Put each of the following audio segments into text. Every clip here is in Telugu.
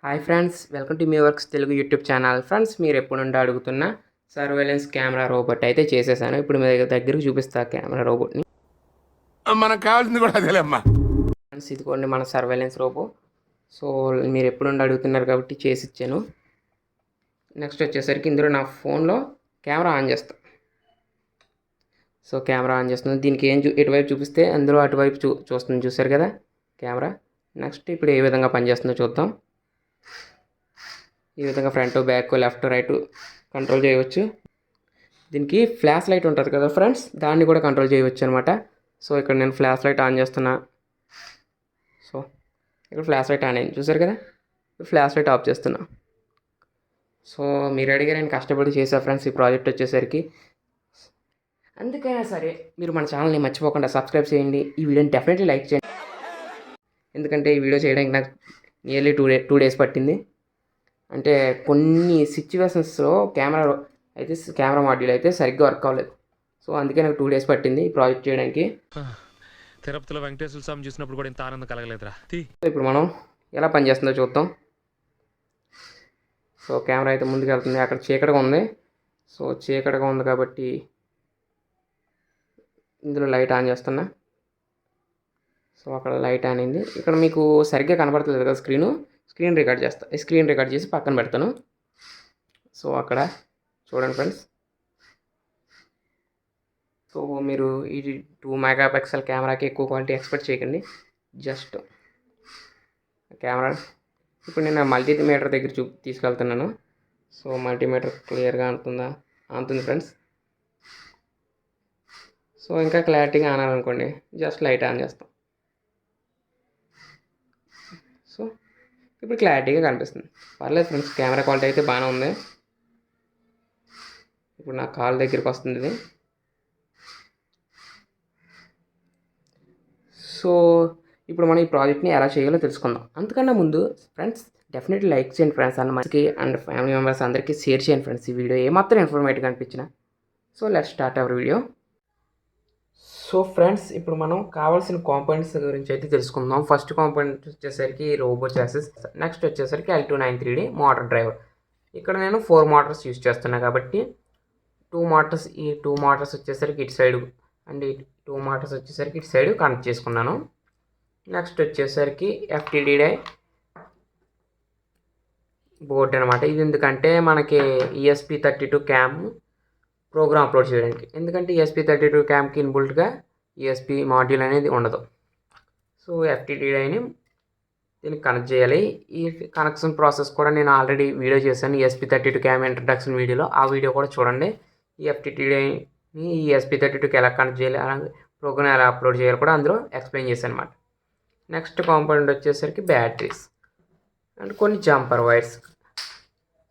Hi friends, welcome to me works Telugu YouTube channel. Friends, మీరు ఎప్పుడు నుండి అడుగుతున్న సర్వేలెన్స్ కెమెరా రోబోట్ అయితే చేసేసాను. ఇప్పుడు మీ దగ్గరకు చూపిస్తా కెమెరా రోబోట్ని. మనకు కావాల్సింది కూడా అదేలేమ్మా. ఫ్రెండ్స్, ఇదిగోండి మన సర్వేలెన్స్ రోబో. సో మీరు ఎప్పుడు నుండి అడుగుతున్నారు కాబట్టి చేసి ఇచ్చాను. నెక్స్ట్ వచ్చేసరికి ఇందులో నా ఫోన్లో కెమెరా ఆన్ చేస్తాను. సో కెమెరా ఆన్ చేస్తుంది. దీనికి ఎటువైపు చూపిస్తే అందులో అటువైపు చూస్తుంది. చూసారు కదా కెమెరా. నెక్స్ట్ ఇప్పుడు ఏ విధంగా పనిచేస్తుందో చూద్దాం. ఈ విధంగా front back left right control చేయవచ్చు. దీనికి ఫ్లాష్ లైట్ ఉంటుంది కదా ఫ్రెండ్స్, దాన్ని కూడా కంట్రోల్ చేయవచ్చు అనమాట. సో ఇక్కడ నేను ఫ్లాష్ లైట్ ఆన్ చేస్తున్నా. సో ఇక్కడ ఫ్లాష్ లైట్ ఆన్ అయింది, చూసారు కదా. ఫ్లాష్ లైట్ ఆఫ్ చేస్తున్నా. సో మీరు అడిగారు, నేను కష్టపడి చేసా ఫ్రెండ్స్ ఈ ప్రాజెక్ట్ వచ్చేసరికి. అందుకైనా సరే మీరు మన ఛానల్ని మర్చిపోకుండా సబ్స్క్రైబ్ చేయండి. ఈ వీడియోని డెఫినెట్లీ లైక్ చేయండి, ఎందుకంటే ఈ వీడియో చేయడానికి నాకు నియర్లీ టూ డేస్ పట్టింది. అంటే కొన్ని సిచ్యువేషన్స్లో కెమెరా మాడ్యూల్ అయితే సరిగ్గా వర్క్ అవ్వలేదు. సో అందుకే నాకు 2 డేస్ పట్టింది ఈ ప్రాజెక్ట్ చేయడానికి. తిరుపతిలో వెంకటేశ్వర స్వామి చూసినప్పుడు కూడా ఇంత ఆనందం కలగలేదురా. ఇప్పుడు మనం ఎలా పనిచేస్తుందో చూద్దాం. సో కెమెరా అయితే ముందుకు వెళ్తుంది. అక్కడ చీకటిగా ఉంది. సో చీకటిగా ఉంది కాబట్టి ఇందులో లైట్ ఆన్ చేస్తున్నా. సో అక్కడ లైట్ ఆన్ అయింది. ఇక్కడ మీకు సరిగ్గా కనబడట్లేదు కదా స్క్రీన్ రికార్డ్ చేస్తా. స్క్రీన్ రికార్డ్ చేసి పక్కన పెడతాను. సో అక్కడ చూడండి ఫ్రెండ్స్. సో మీరు ఈ 2 మెగాపిక్సెల్ కెమెరాకి ఎక్కువ క్వాలిటీ ఎక్స్పెక్ట్ చేయకండి. జస్ట్ కెమెరా ఇప్పుడు నేను మల్టీమీటర్ దగ్గర తీసుకెళ్తున్నాను. సో మల్టీమీటర్ క్లియర్గా అంతుంది ఫ్రెండ్స్. సో ఇంకా క్లారిటీగా ఆనాలనుకోండి, జస్ట్ లైట్ ఆన్ చేస్తాం. సో ఇప్పుడు క్లారిటీగా కనిపిస్తుంది. పర్లేదు ఫ్రెండ్స్, కెమెరా క్వాలిటీ అయితే బాగానే ఉంది. ఇప్పుడు నా కాల్ దగ్గరికి వస్తుంది ఇది. సో ఇప్పుడు మనం ఈ ప్రాజెక్ట్ని ఎలా చేయాలో తెలుసుకుందాం. అంతకన్నా ముందు ఫ్రెండ్స్ డెఫినెట్లీ లైక్ చేయండి ఫ్రెండ్స్, అన్న మంచికి అండ్ ఫ్యామిలీ మెంబర్స్ అందరికీ షేర్ చేయండి ఫ్రెండ్స్. ఈ వీడియో ఏమాత్రం ఇన్ఫర్మేటివ్గా అనిపించిన. So let's start our video. So friends, ఇప్పుడు మనం కావాల్సిన కాంపోనెంట్స్ గురించి అయితే తెలుసుకుందాం. ఫస్ట్ కాంపోనెంట్ వచ్చేసరికి రోబో చాసిస్. నెక్స్ట్ వచ్చేసరికి L293D మోటార్ డ్రైవర్. ఇక్కడ నేను 4 మోటార్స్ యూజ్ చేస్తున్నా కాబట్టి 2 మోటార్స్, ఈ 2 మోటార్స్ వచ్చేసరికి ఇటు సైడ్ అండ్ 2 మోటార్స్ వచ్చేసరికి ఇటు సైడ్ కనెక్ట్ చేసుకున్నాను. నెక్స్ట్ వచ్చేసరికి FTDI బోర్డ్ అనమాట. ఇది ఎందుకంటే మనకి ESP32 Cam ప్రోగ్రామ్ అప్లోడ్ చేయడానికి. ఎందుకంటే ESP32 Camకి ఇన్బుల్ట్గా ESP మాడ్యూల్ అనేది ఉండదు. సో FTDIని దీనికి కనెక్ట్ చేయాలి. ఈ కనెక్షన్ ప్రాసెస్ కూడా నేను ఆల్రెడీ వీడియో చేశాను, ESP32 Cam ఇంట్రడక్షన్ వీడియోలో. ఆ వీడియో కూడా చూడండి. ఈ FTDIని ESP32కి ఎలా కనెక్ట్ చేయాలి, అలాగే ప్రోగ్రామ్ ఎలా అప్లోడ్ చేయాలి కూడా అందులో ఎక్స్ప్లెయిన్ చేశాను అనమాట. నెక్స్ట్ కాంపోనెంట్ వచ్చేసరికి బ్యాటరీస్ అండ్ కొన్ని జంపర్ వైర్స్.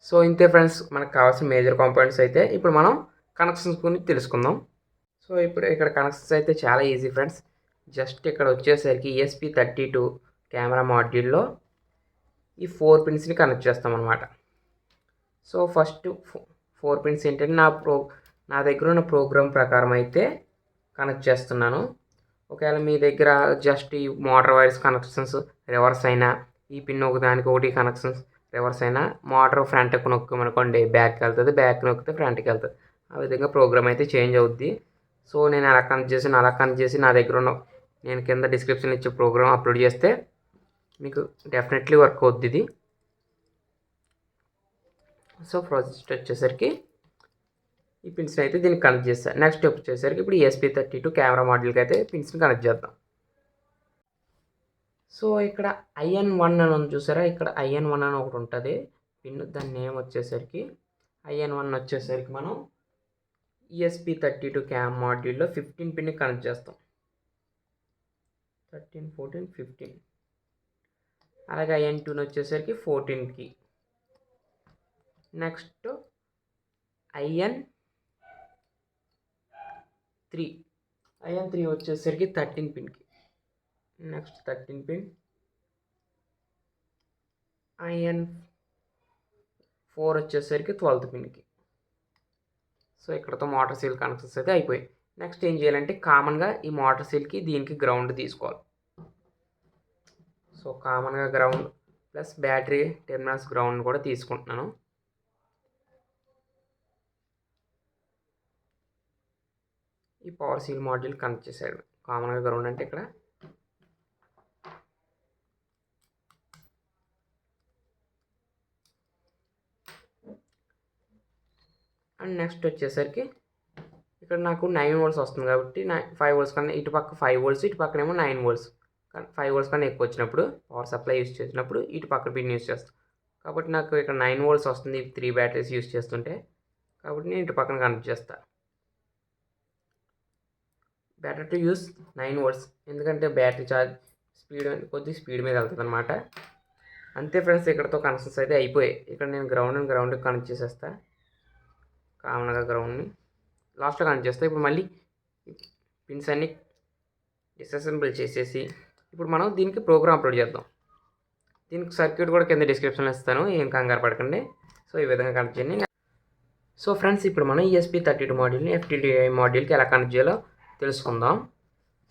సో ఇంతే ఫ్రెండ్స్, మనకు కావాల్సిన మేజర్ కాంపోనెంట్స్ అయితే. ఇప్పుడు మనం కనెక్షన్స్ గురించి తెలుసుకుందాం. సో ఇప్పుడు ఇక్కడ కనెక్షన్స్ అయితే చాలా ఈజీ ఫ్రెండ్స్. జస్ట్ ఇక్కడ వచ్చేసరికి ESP32 కెమెరా మాడ్యూల్లో ఈ 4 పిన్స్ని కనెక్ట్ చేస్తాం అనమాట. సో ఫస్ట్ 4 పిన్స్ ఏంటంటే నా దగ్గర ఉన్న ప్రోగ్రామ్ ప్రకారం అయితే కనెక్ట్ చేస్తున్నాను. ఒకవేళ మీ దగ్గర జస్ట్ ఈ మోటార్ వైర్స్ కనెక్షన్స్ రివర్స్ అయినా, ఈ పిన్ ఒకదానికి ఒకటి కనెక్షన్స్ రివర్స్ అయినా, మోటార్ ఫ్రంట్కి నొక్కమనుకోండి బ్యాక్కి వెళ్తుంది, బ్యాక్ నొక్కితే ఫ్రంట్కి వెళ్తుంది. ఆ విధంగా ప్రోగ్రామ్ అయితే చేంజ్ అవుద్ది. సో నేను అలా కనెక్ట్ చేసి నా దగ్గర ఉన్న నేను కింద డిస్క్రిప్షన్ ఇచ్చే ప్రోగ్రామ్ అప్లోడ్ చేస్తే మీకు డెఫినెట్లీ వర్క్ అవుద్ది ఇది. సో ఫస్ట్ వచ్చేసరికి ఈ పిన్స్ని అయితే దీనికి కనెక్ట్ చేస్తాను. నెక్స్ట్ స్టెప్ వచ్చేసరికి ఇప్పుడు ESP32 కెమెరా మాడ్యూల్కి అయితే పిన్స్ని కనెక్ట్ చేద్దాం. సో ఇక్కడ IN1 అని ఉంది చూసారా, ఇక్కడ IN1 అని ఒకటి ఉంటుంది పిన్. దాని నేమ్ వచ్చేసరికి IN1 వచ్చేసరికి మనం ESP32 క్యామ్ మాడ్యూల్లో 15 పిన్ని కనెక్ట్ చేస్తాం. 13, 14, 15. అలాగే IN2 వచ్చేసరికి 14కి. నెక్స్ట్ IN3 వచ్చేసరికి 13 పిన్కి. Next 13 pin. IN4 వచ్చేసరికి 12th పిన్కి. సో ఇక్కడతో మోటార్ సీల్ కనెక్షన్స్ అయితే అయిపోయాయి. నెక్స్ట్ ఏం చేయాలంటే కామన్గా ఈ మోటార్ సీల్కి దీనికి గ్రౌండ్ తీసుకోవాలి. సో కామన్గా ground plus battery terminals ground కూడా తీసుకుంటున్నాను. ఈ పవర్ సీల్ మాడ్యూల్ కనెక్ట్ చేశాడు. కామన్గా గ్రౌండ్ అంటే ఇక్కడ అండ్ నెక్స్ట్ వచ్చేసరికి ఇక్కడ నాకు 9 వోల్ట్స్ వస్తుంది కాబట్టి 5 వోల్ట్స్ కన్నా ఇటు పక్క 5 వోల్ట్స్, ఇటు పక్కనేమో 9 వోల్ట్స్. 5 వోల్ట్స్ కన్నా ఎక్కువ వచ్చినప్పుడు పవర్ సప్లై యూస్ చేసినప్పుడు ఇటు పక్క పిన్ యూస్ చేస్తాను. కాబట్టి నాకు ఇక్కడ 9 వోల్ట్స్ వస్తుంది 3 బ్యాటరీస్ యూస్ చేస్తుంటే. కాబట్టి నేను ఇటు పక్కన కనెక్ట్ చేస్తాను. బెటర్ టు యూస్ 9 వోల్ట్స్, ఎందుకంటే బ్యాటరీ ఛార్జ్ స్పీడ్ మీద వెళ్తుంది అనమాట. అంతే ఫ్రెండ్స్, ఇక్కడతో కనెక్షన్స్ అయితే అయిపోయాయి. ఇక్కడ నేను గ్రౌండ్కి కనెక్ట్ చేసేస్తా. కామన్గా గ్రౌండ్ని లాస్ట్లో కనెక్ట్ చేస్తా. ఇప్పుడు మళ్ళీ పిన్స్ అన్ని డిస్అసెంబుల్ చేసేసి ఇప్పుడు మనం దీనికి ప్రోగ్రామ్ అప్లోడ్ చేద్దాం. దీనికి సర్క్యూట్ కూడా కింద డిస్క్రిప్షన్లో ఇస్తాను, ఏం కంగారు పడకండి. సో ఈ విధంగా కనెక్ట్ చేయండి. సో ఫ్రెండ్స్, ఇప్పుడు మనం ESP32 మాడ్యూల్ని FTDI మాడ్యూల్కి ఎలా కనెక్ట్ చేయాలో తెలుసుకుందాం.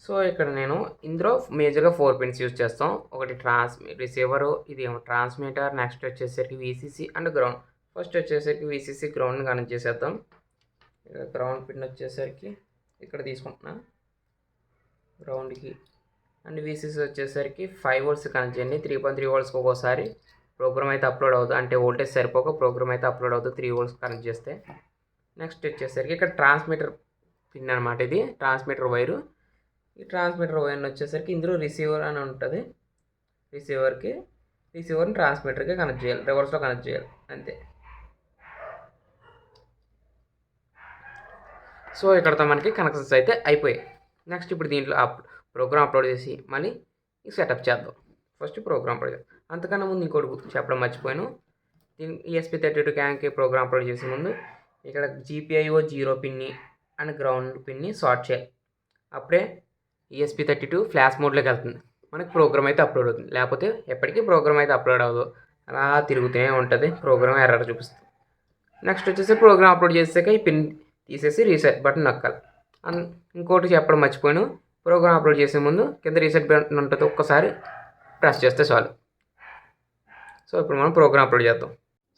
సో ఇక్కడ నేను ఇందులో మేజర్గా 4 పిన్స్ యూజ్ చేస్తాం. ఒకటి రిసీవరు, ఇది ట్రాన్స్మిటర్, నెక్స్ట్ వచ్చేసరికి VCC అండ్ గ్రౌండ్. ఫస్ట్ వచ్చేసరికి VCC గ్రౌండ్ని కనెక్ట్ చేసేద్దాం. ఇక్కడ గ్రౌండ్ పిన్ వచ్చేసరికి ఇక్కడ తీసుకుంటున్నా గ్రౌండ్కి. అండ్ VCC వచ్చేసరికి 5 వోల్ట్స్ కనెక్ట్ చేయండి. 3.3 వోల్ట్స్కి ఒక్కోసారి ప్రోగ్రామ్ అయితే అప్లోడ్ అవుతుంది, అంటే వోల్టేజ్ సరిపోక ప్రోగ్రామ్ అయితే అప్లోడ్ అవుతుంది 3 వోల్ట్స్ కనెక్ట్ చేస్తే. నెక్స్ట్ వచ్చేసరికి ఇక్కడ ట్రాన్స్మిటర్ పిన్ అనమాట, ఇది ట్రాన్స్మిటర్ వైరు. ఈ ట్రాన్స్మిటర్ వైర్ని వచ్చేసరికి ఇందులో రిసీవర్ అని ఉంటుంది. రిసీవర్ని ట్రాన్స్మిటర్కి కనెక్ట్ చేయాలి, రివర్స్లో కనెక్ట్ చేయాలి అంతే. సో ఇక్కడతో మనకి కనెక్షన్స్ అయితే అయిపోయాయి. నెక్స్ట్ ఇప్పుడు దీంట్లో ప్రోగ్రామ్ అప్లోడ్ చేసి మళ్ళీ సెటప్ చేద్దాం. ఫస్ట్ ప్రోగ్రామ్ అప్లోడ్ చేద్దాం. అంతకన్నా ముందు ఇంకోటి చెప్పడం మర్చిపోయాను. దీని ESP32 క్యామ్కి ప్రోగ్రామ్ అప్లోడ్ చేసే ముందు ఇక్కడ GPIO 0 పిన్ని అండ్ గ్రౌండ్ పిన్ని సార్ట్ చేయాలి. అప్పుడే ESP32 ఫ్లాష్ మోడ్లోకి వెళ్తుంది, మనకి ప్రోగ్రామ్ అయితే అప్లోడ్ అవుతుంది. లేకపోతే ఎప్పటికీ ప్రోగ్రామ్ అయితే అప్లోడ్ అవ్వదు, అలా తిరుగుతూనే ఉంటుంది, ప్రోగ్రామ్ ఎర్రర్ చూపిస్తుంది. నెక్స్ట్ వచ్చేసి ప్రోగ్రామ్ అప్లోడ్ చేసాక ఈ పిన్ తీసేసి రీసెట్ బటన్ నొక్కాలి. ఇంకోటి చెప్పడం మర్చిపోయాను, ప్రోగ్రామ్ అప్లోడ్ చేసే ముందు కింద రీసెట్ బటన్ ఉంటుంది, ఒక్కసారి ప్రెస్ చేస్తే చాలు. సో ఇప్పుడు మనం ప్రోగ్రామ్ అప్లోడ్ చేద్దాం.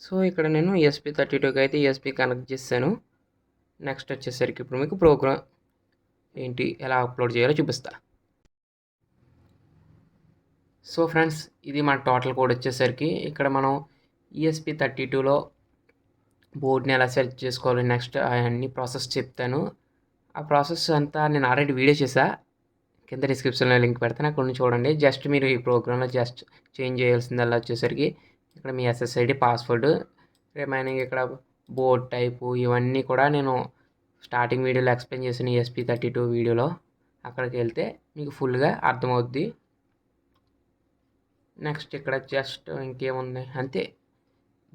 సో ఇక్కడ నేను ESP32కి అయితే ESP కనెక్ట్ చేశాను. నెక్స్ట్ వచ్చేసరికి ఇప్పుడు మీకు ప్రోగ్రామ్ ఏంటి ఎలా అప్లోడ్ చేయాలో చూపిస్తా. సో ఫ్రెండ్స్, ఇది మన టోటల్ కోడ్ వచ్చేసరికి ఇక్కడ మనం ESP32లో బోర్డ్ని ఎలా సెలెక్ట్ చేసుకోవాలి, నెక్స్ట్ అవన్నీ ప్రాసెస్ చెప్తాను. ఆ ప్రాసెస్ అంతా నేను ఆల్రెడీ వీడియో చేసా, కింద డిస్క్రిప్షన్లో లింక్ పెడతాను, అక్కడ నుంచి చూడండి. జస్ట్ మీరు ఈ ప్రోగ్రాంలో జస్ట్ చేంజ్ చేయాల్సిందల్లా వచ్చేసరికి ఇక్కడ మీ SSID పాస్వర్డ్, రిమైనింగ్ ఇక్కడ బోర్డ్ టైపు, ఇవన్నీ కూడా నేను స్టార్టింగ్ వీడియోలో ఎక్స్ప్లెయిన్ చేసిన ESP32 వీడియోలో, అక్కడికి వెళ్తే మీకు ఫుల్గా అర్థమవుద్ది. నెక్స్ట్ ఇక్కడ జస్ట్ ఇంకేముంది అంతే,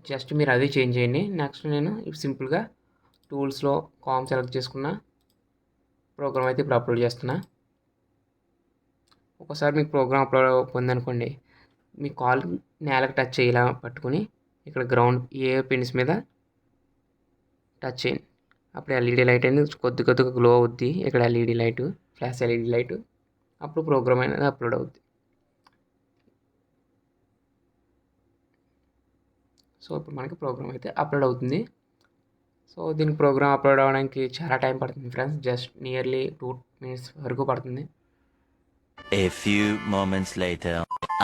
జస్ట్ మీరు అది చేంజ్ చేయండి. నెక్స్ట్ నేను సింపుల్గా టూల్స్లో కామ్ సెలెక్ట్ చేసుకున్న ప్రోగ్రామ్ అయితే ఇప్పుడు అప్లోడ్ చేస్తున్నా. ఒకసారి మీకు ప్రోగ్రామ్ అప్లోడ్ పొందనుకోండి, మీ కాల్ నేలకు టచ్ చేయాల పట్టుకుని ఇక్కడ గ్రౌండ్ ఏ పిన్స్ మీద టచ్ చేయండి. అప్పుడు LED లైట్ అనేది కొద్దిగా గ్లో అవుద్ది. ఇక్కడ LED light, flash LED light, అప్పుడు ప్రోగ్రామ్ అనేది అప్లోడ్ అవుద్ది. సో ఇప్పుడు మనకి ప్రోగ్రామ్ అయితే అప్లోడ్ అవుతుంది. సో దీనికి ప్రోగ్రామ్ అప్లోడ్ అవ్వడానికి చాలా టైం పడుతుంది ఫ్రెండ్స్, జస్ట్ నియర్లీ 2 minutes వరకు పడుతుంది. A few moments later,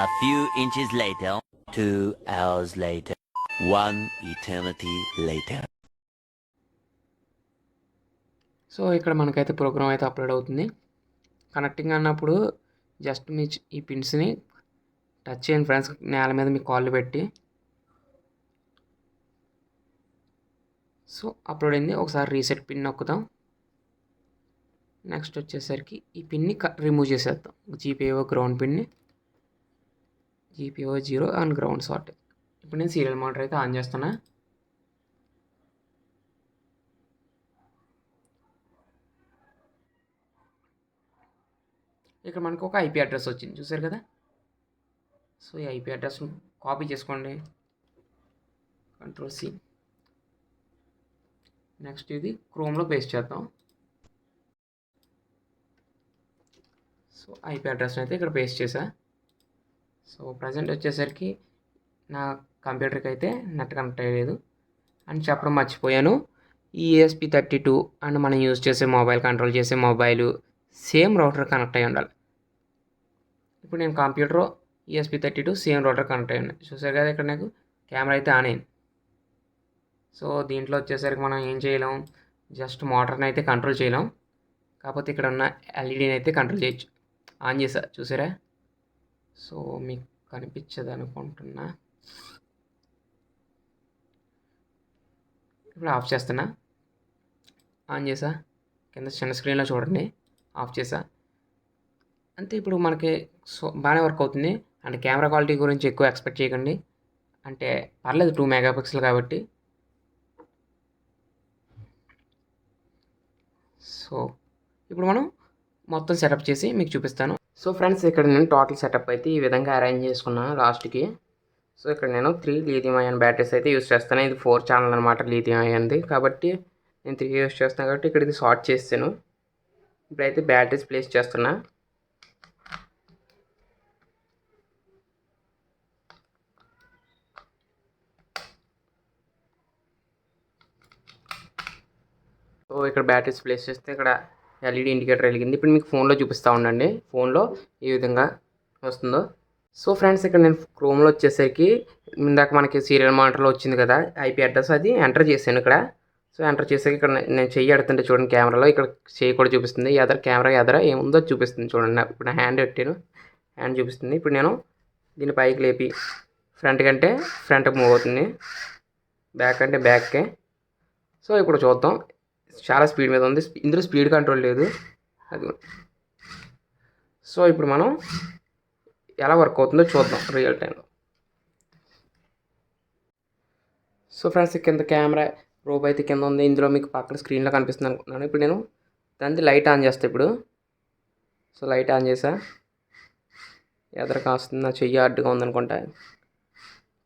a few inches later, 2 hours later, 1 eternity later. So ఇక్కడ మనకైతే ప్రోగ్రామ్ అయితే అప్లోడ్ అవుతుంది. కనెక్టింగ్ అన్నప్పుడు జస్ట్ మీ ఈ పిన్స్ని టచ్ చేయండి ఫ్రెండ్స్, నేల మీద మీ కాళ్ళు పెట్టి. సో అప్లోడ్ అయింది. ఒకసారి రీసెట్ పిన్ నొక్కుదాం. నెక్స్ట్ వచ్చేసరికి ఈ పిన్ని రిమూవ్ చేసేద్దాం. GPIO గ్రౌండ్ పిన్ని, GPIO 0 అండ్ గ్రౌండ్ సార్ట్. ఇప్పుడు నేను సీరియల్ మానిటర్ అయితే ఆన్ చేస్తున్నా. ఇక్కడ మనకు ఒక IP అడ్రస్ వచ్చింది, చూసారు కదా. సో ఈ IP అడ్రస్ను కాపీ చేసుకోండి, Ctrl+C. నెక్స్ట్ ఇది క్రోమ్లో పేస్ట్ చేద్దాం. సో IP అడ్రస్ని అయితే ఇక్కడ పేస్ట్ చేసా. సో ప్రజెంట్ వచ్చేసరికి నా కంప్యూటర్కి అయితే నెట్ కనెక్ట్ అయ్యలేదు అని చెప్పడం మర్చిపోయాను. ఈ ESP32 అండ్ మనం యూజ్ చేసే మొబైల్ కంట్రోల్ చేసే మొబైల్ సేమ్ రౌటర్ కనెక్ట్ అయ్యి ఉండాలి. ఇప్పుడు నేను computer ESP32 same router connect అయ్యి ఉన్నాయి. చూసారు కదా ఇక్కడ నాకు కెమెరా అయితే ఆన్ అయింది. సో దీంట్లో వచ్చేసరికి మనం ఏం చేయలేం, జస్ట్ మోటార్ని అయితే కంట్రోల్ చేయలేం. కాకపోతే ఇక్కడ ఉన్న ఎల్ఈడీని అయితే కంట్రోల్ చేయొచ్చు. ఆన్ చేసా చూసారా. సో మీకు కనిపించదు అనుకుంటున్నా. ఇప్పుడు ఆఫ్ చేస్తున్నా. ఆన్ చేసా, కింద చిన్న స్క్రీన్లో చూడండి, ఆఫ్ చేసా అంతే. ఇప్పుడు మనకి బాగానే వర్క్ అవుతుంది. అండ్ కెమెరా క్వాలిటీ గురించి ఎక్కువ ఎక్స్పెక్ట్ చేయకండి, అంటే పర్లేదు 2 మెగాపిక్సెల్ కాబట్టి. సో ఇప్పుడు మనం మొత్తం సెటప్ చేసి మీకు చూపిస్తాను. సో ఫ్రెండ్స్, ఇక్కడ నేను టోటల్ సెటప్ అయితే ఈ విధంగా అరేంజ్ చేసుకున్నాను లాస్ట్కి. సో ఇక్కడ నేను 3 లిథియం అయాన్ బ్యాటరీస్ అయితే యూస్ చేస్తాను. ఇది 4 ఛానల్ అనమాట లిథియం అయాన్ది, కాబట్టి నేను 3 యూస్ చేస్తాను కాబట్టి ఇక్కడ ఇది షార్ట్ చేస్తాను. ఇప్పుడైతే బ్యాటరీస్ ప్లేస్ చేస్తున్నా. సో ఇక్కడ బ్యాటరీస్ ప్లేస్ చేస్తే ఇక్కడ ఎల్ఈడి ఇండికేటర్ వెలిగింది. ఇప్పుడు మీకు ఫోన్లో చూపిస్తూ ఉండండి, ఫోన్లో ఈ విధంగా వస్తుందో. సో ఫ్రెండ్స్, ఇక్కడ నేను క్రోమ్లో వచ్చేసరికి ఇందాక మనకి సీరియల్ మానిటర్లో వచ్చింది కదా ఐపీ అడ్రస్, అది ఎంటర్ చేశాను ఇక్కడ. సో ఎంటర్ చేసాక ఇక్కడ నేను చెయ్యి ఎడుతుంటే చూడండి కెమెరాలో, ఇక్కడ చెయ్యి కూడా చూపిస్తుంది. కెమెరా ఎదర ఏముందో చూపిస్తుంది చూడండి. ఇప్పుడు నా హ్యాండ్ పెట్టాను, హ్యాండ్ చూపిస్తుంది. ఇప్పుడు నేను దీన్ని పైకి లేపి ఫ్రంట్ కంటే ఫ్రంట్కి మూవ్ అవుతుంది, బ్యాక్ అంటే బ్యాక్కే. సో ఇప్పుడు చూద్దాం, చాలా స్పీడ్ మీద ఉంది. ఇందులో స్పీడ్ కంట్రోల్ లేదు అది. సో ఇప్పుడు మనం ఎలా వర్క్ అవుతుందో చూద్దాం రియల్ టైంలో. సో ఫ్రెండ్స్, కింద కెమెరా రోబో అయితే కింద ఉంది. ఇందులో మీకు పక్కన స్క్రీన్లో కనిపిస్తుంది అనుకుంటున్నాను. ఇప్పుడు నేను దాన్ని లైట్ ఆన్ చేస్తాను ఇప్పుడు. సో లైట్ ఆన్ చేసా, ఎదర కాస్తుంది, నా చెయ్యి అడ్డుగా ఉందనుకుంటా.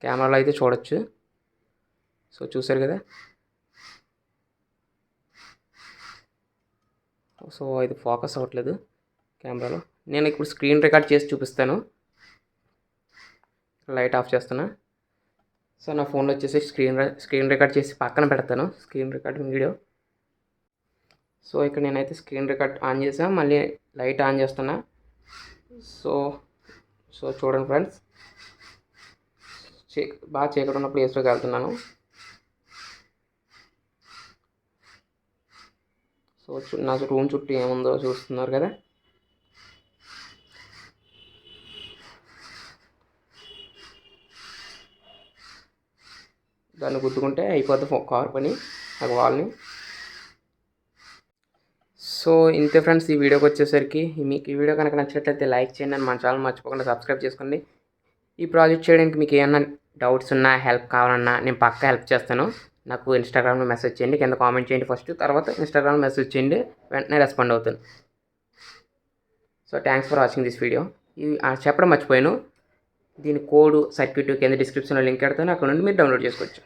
కెమెరాలో అయితే చూడొచ్చు. సో చూసారు కదా. సో ఇది ఫోకస్ అవ్వట్లేదు కెమెరాలో. నేను ఇప్పుడు స్క్రీన్ రికార్డ్ చేసి చూపిస్తాను. లైట్ ఆఫ్ చేస్తున్నా. సో నా ఫోన్లో వచ్చేసి స్క్రీన్ రికార్డ్ చేసి పక్కన పెడతాను, స్క్రీన్ రికార్డింగ్ వీడియో. సో ఇక్కడ నేనైతే స్క్రీన్ రికార్డ్ ఆన్ చేసా, మళ్ళీ లైట్ ఆన్ చేస్తున్నా. సో చూడండి ఫ్రెండ్స్, బాగా చీకటి ఉన్న ప్లేస్లోకి వెళ్తున్నాను. సో నా రూమ్ చుట్టూ ఏముందో చూస్తున్నారు కదా. దాన్ని గుద్దుకుంటే అయిపోద్ది కార్ పని, ఆ వాల్ని. సో ఇంతే ఫ్రెండ్స్, ఈ వీడియోకి వచ్చేసరికి మీకు ఈ వీడియో కనుక నచ్చినట్లయితే లైక్ చేయండి, అని మన ఛానల్ మర్చిపోకుండా సబ్స్క్రైబ్ చేసుకోండి. ఈ ప్రాజెక్ట్ చేయడానికి మీకు ఏమన్నా డౌట్స్ ఉన్నా, హెల్ప్ కావాలన్నా నేను పక్కా హెల్ప్ చేస్తాను. నాకు ఇన్స్టాగ్రామ్లో మెసేజ్ చేయండి, కింద కామెంట్ చేయండి ఫస్ట్, తర్వాత ఇన్స్టాగ్రామ్లో మెసేజ్ చేయండి, వెంటనే రెస్పాండ్ అవుతాను. So thanks for watching this video. ఇది చెప్పడం మర్చిపోయాను, దీని కోడ్ సర్క్యూట్ కింద డిస్క్రిప్షన్లో లింక్ పెడతాను, అక్కడ నుండి మీరు డౌన్లోడ్ చేసుకోవచ్చు.